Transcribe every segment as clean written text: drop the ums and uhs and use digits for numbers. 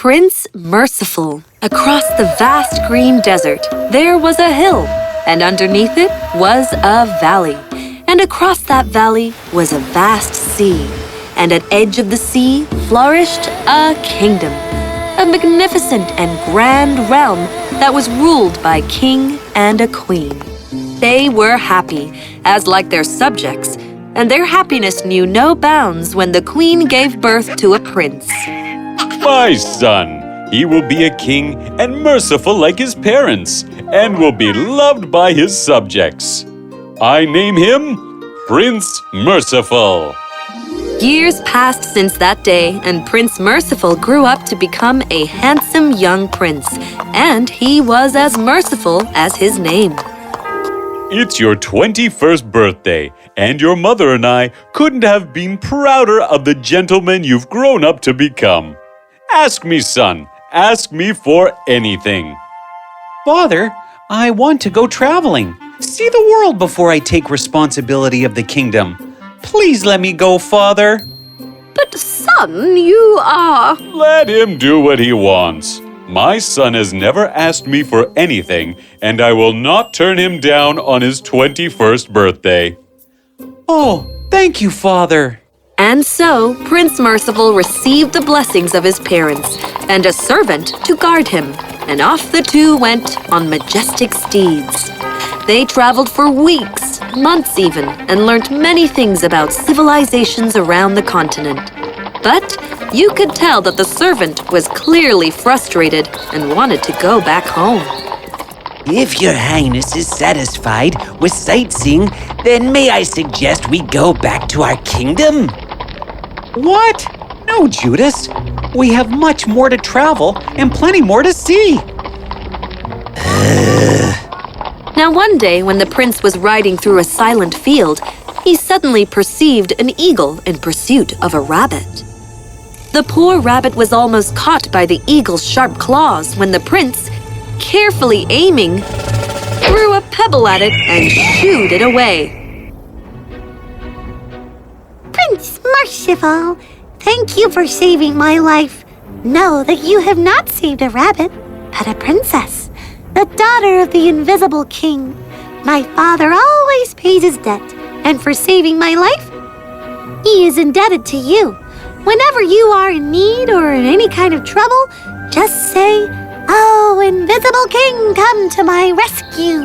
Prince Merciful. Across the vast green desert, there was a hill, and underneath it was a valley. And across that valley was a vast sea, and at edge of the sea flourished a kingdom, a magnificent and grand realm that was ruled by a king and a queen. They were happy, as like their subjects, and their happiness knew no bounds when the queen gave birth to a prince. My son, he will be a king and merciful like his parents, and will be loved by his subjects. I name him Prince Merciful. Years passed since that day, and Prince Merciful grew up to become a handsome young prince, and he was as merciful as his name. It's your 21st birthday, and your mother and I couldn't have been prouder of the gentleman you've grown up to become. Ask me, son. Ask me for anything. Father, I want to go traveling. See the world before I take responsibility of the kingdom. Please let me go, Father. But son, you are… Let him do what he wants. My son has never asked me for anything, and I will not turn him down on his 21st birthday. Oh, thank you, Father. And so, Prince Merciful received the blessings of his parents and a servant to guard him, and off the two went on majestic steeds. They traveled for weeks, months even, and learnt many things about civilizations around the continent. But you could tell that the servant was clearly frustrated and wanted to go back home. If your highness is satisfied with sightseeing, then may I suggest we go back to our kingdom? What? No, Judas. We have much more to travel and plenty more to see. Now one day, when the prince was riding through a silent field, he suddenly perceived an eagle in pursuit of a rabbit. The poor rabbit was almost caught by the eagle's sharp claws when the prince, carefully aiming, threw a pebble at it and shooed it away. Prince Merciful, thank you for saving my life. Know that you have not saved a rabbit, but a princess, the daughter of the invisible king. My father always pays his debt, and for saving my life, he is indebted to you. Whenever you are in need or in any kind of trouble, just say, "Oh, invisible king, come to my rescue."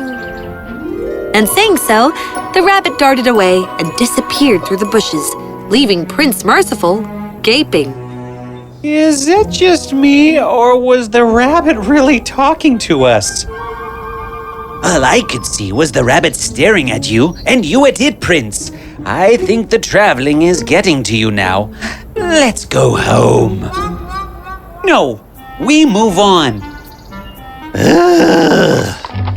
And saying so, the rabbit darted away and disappeared through the bushes, leaving Prince Merciful gaping. Is it just me, or was the rabbit really talking to us? All I could see was the rabbit staring at you, and you at it, Prince. I think the traveling is getting to you now. Let's go home. No, we move on.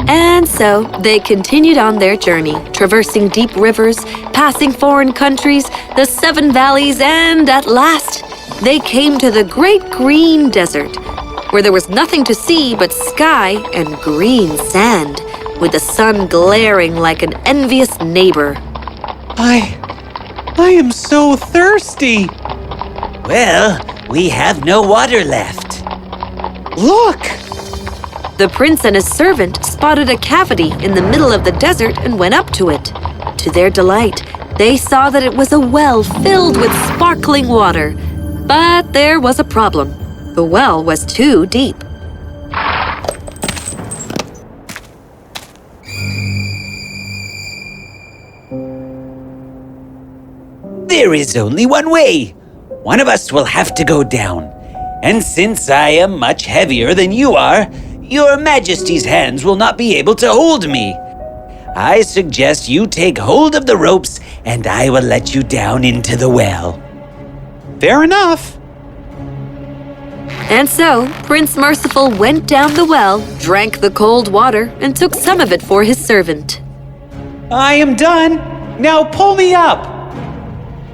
And so they continued on their journey, traversing deep rivers, passing foreign countries, the 7 valleys, and at last they came to the great green desert, where there was nothing to see but sky and green sand, with the sun glaring like an envious neighbor. I am so thirsty. Well, we have no water left. Look! The prince and his servant spotted a cavity in the middle of the desert and went up to it. To their delight, they saw that it was a well filled with sparkling water. But there was a problem. The well was too deep. There is only one way. One of us will have to go down. And since I am much heavier than you are, Your Majesty's hands will not be able to hold me. I suggest you take hold of the ropes and I will let you down into the well. Fair enough. And so, Prince Merciful went down the well, drank the cold water, and took some of it for his servant. I am done. Now pull me up.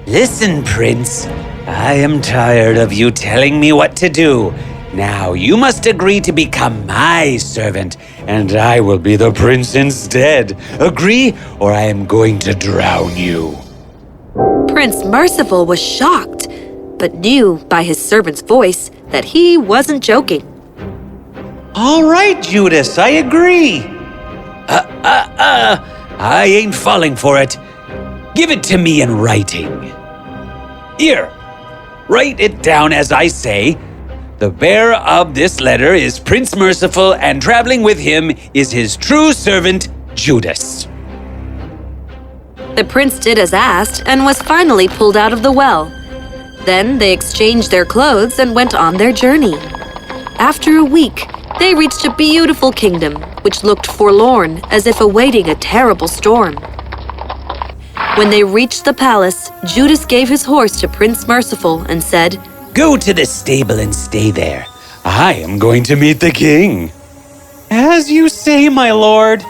Listen, Prince. I am tired of you telling me what to do. Now you must agree to become my servant, and I will be the prince instead. Agree, or I am going to drown you. Prince Merciful was shocked, but knew by his servant's voice that he wasn't joking. All right, Judas, I agree. I ain't falling for it. Give it to me in writing. Here, write it down as I say. The bearer of this letter is Prince Merciful, and traveling with him is his true servant, Judas. The prince did as asked and was finally pulled out of the well. Then they exchanged their clothes and went on their journey. After a week, they reached a beautiful kingdom, which looked forlorn, as if awaiting a terrible storm. When they reached the palace, Judas gave his horse to Prince Merciful and said, Go to the stable and stay there. I am going to meet the king. As you say, my lord.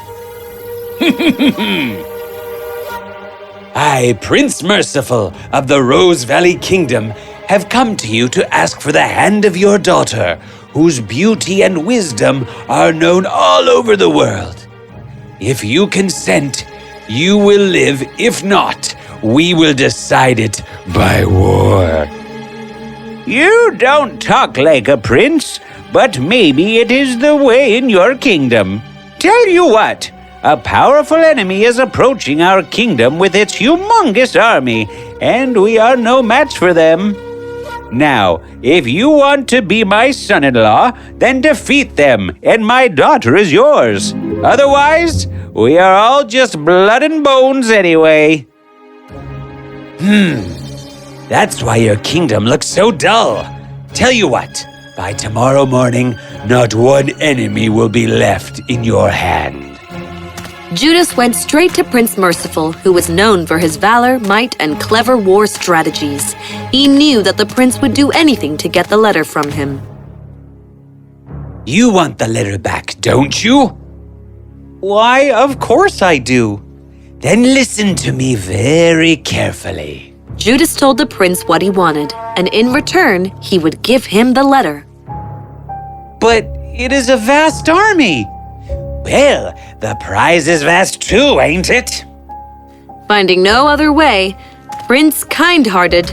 I, Prince Merciful of the Rose Valley Kingdom, have come to you to ask for the hand of your daughter, whose beauty and wisdom are known all over the world. If you consent, you will live. If not, we will decide it by war. You don't talk like a prince, but maybe it is the way in your kingdom. Tell you what, a powerful enemy is approaching our kingdom with its humongous army, and we are no match for them. Now, if you want to be my son-in-law, then defeat them, and my daughter is yours. Otherwise, we are all just blood and bones anyway. That's why your kingdom looks so dull. Tell you what, by tomorrow morning, not one enemy will be left in your hand. Judas went straight to Prince Merciful, who was known for his valor, might, and clever war strategies. He knew that the prince would do anything to get the letter from him. You want the letter back, don't you? Why, of course I do. Then listen to me very carefully. Judas told the prince what he wanted, and in return, he would give him the letter. But it is a vast army. Well, the prize is vast too, ain't it? Finding no other way, Prince Kindhearted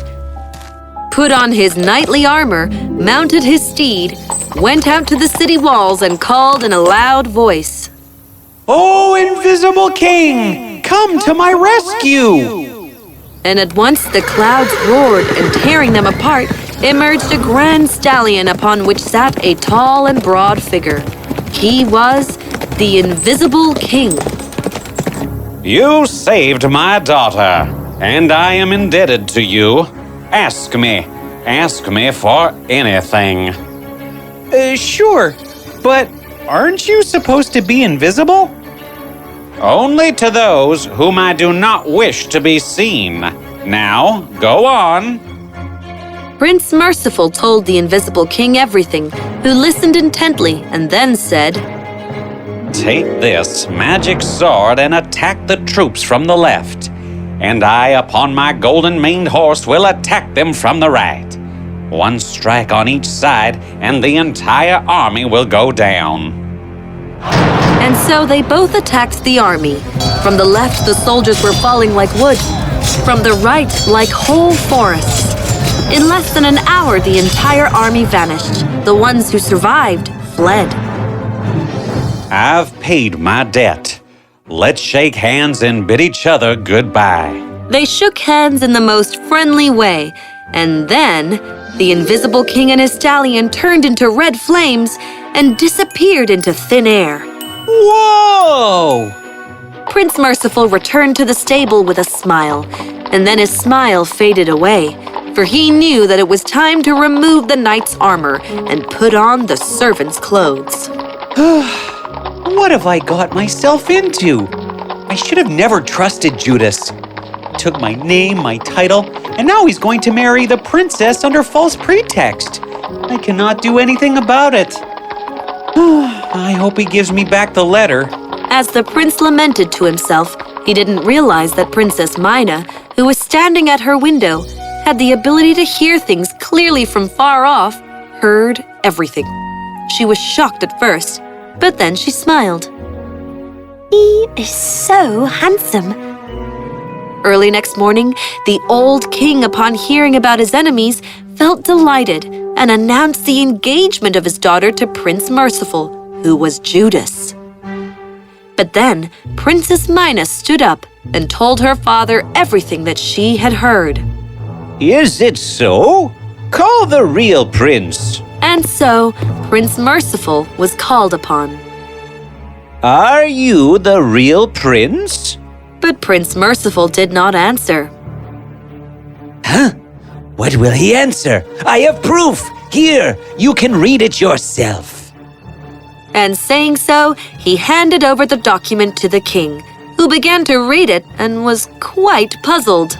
put on his knightly armor, mounted his steed, went out to the city walls, and called in a loud voice, Oh, invisible king, come to my rescue! And at once the clouds roared, and tearing them apart, emerged a grand stallion upon which sat a tall and broad figure. He was the Invisible King. You saved my daughter, and I am indebted to you. Ask me for anything. Sure, but aren't you supposed to be invisible? Only to those whom I do not wish to be seen. Now, go on. Prince Merciful told the Invisible King everything, who listened intently and then said, Take this magic sword and attack the troops from the left, and I upon my golden-maned horse will attack them from the right. One strike on each side, and the entire army will go down. And so they both attacked the army. From the left, the soldiers were falling like wood. From the right, like whole forests. In less than an hour, the entire army vanished. The ones who survived fled. I've paid my debt. Let's shake hands and bid each other goodbye. They shook hands in the most friendly way, and then the Invisible King and his stallion turned into red flames and disappeared into thin air. Whoa! Prince Merciful returned to the stable with a smile, and then his smile faded away, for he knew that it was time to remove the knight's armor and put on the servant's clothes. What have I got myself into? I should have never trusted Judas. He took my name, my title, and now he's going to marry the princess under false pretext. I cannot do anything about it. I hope he gives me back the letter. As the prince lamented to himself, he didn't realize that Princess Mina, who was standing at her window, had the ability to hear things clearly from far off, heard everything. She was shocked at first, but then she smiled. He is so handsome. Early next morning, the old king, upon hearing about his enemies, felt delighted and announced the engagement of his daughter to Prince Merciful, who was Judas. But then Princess Mina stood up and told her father everything that she had heard. Is it so? Call the real prince. And so Prince Merciful was called upon. Are you the real prince? But Prince Merciful did not answer. Huh? What will he answer? I have proof. Here, you can read it yourself. And saying so, he handed over the document to the king, who began to read it and was quite puzzled.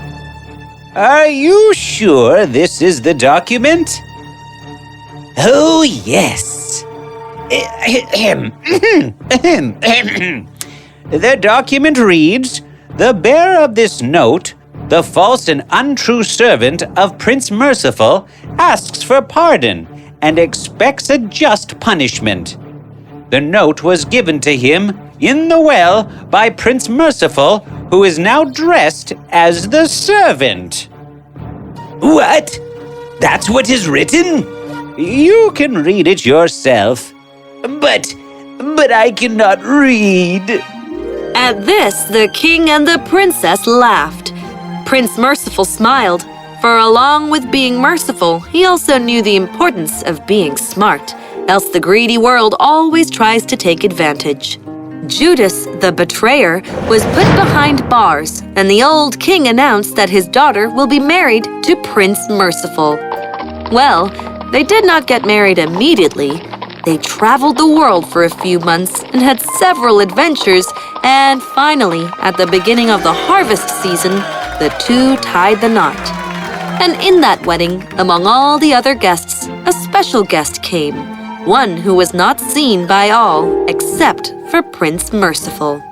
Are you sure this is the document? Oh, yes. The document reads, "The bearer of this note, the false and untrue servant of Prince Merciful, asks for pardon and expects a just punishment. The note was given to him in the well by Prince Merciful, who is now dressed as the servant." What? That's what is written? You can read it yourself. But I cannot read. At this, the king and the princess laughed. Prince Merciful smiled, for along with being merciful, he also knew the importance of being smart, else the greedy world always tries to take advantage. Judas, the betrayer, was put behind bars, and the old king announced that his daughter will be married to Prince Merciful. Well, they did not get married immediately. They traveled the world for a few months and had several adventures, and finally, at the beginning of the harvest season, the two tied the knot. And in that wedding, among all the other guests, a special guest came, one who was not seen by all except for Prince Merciful.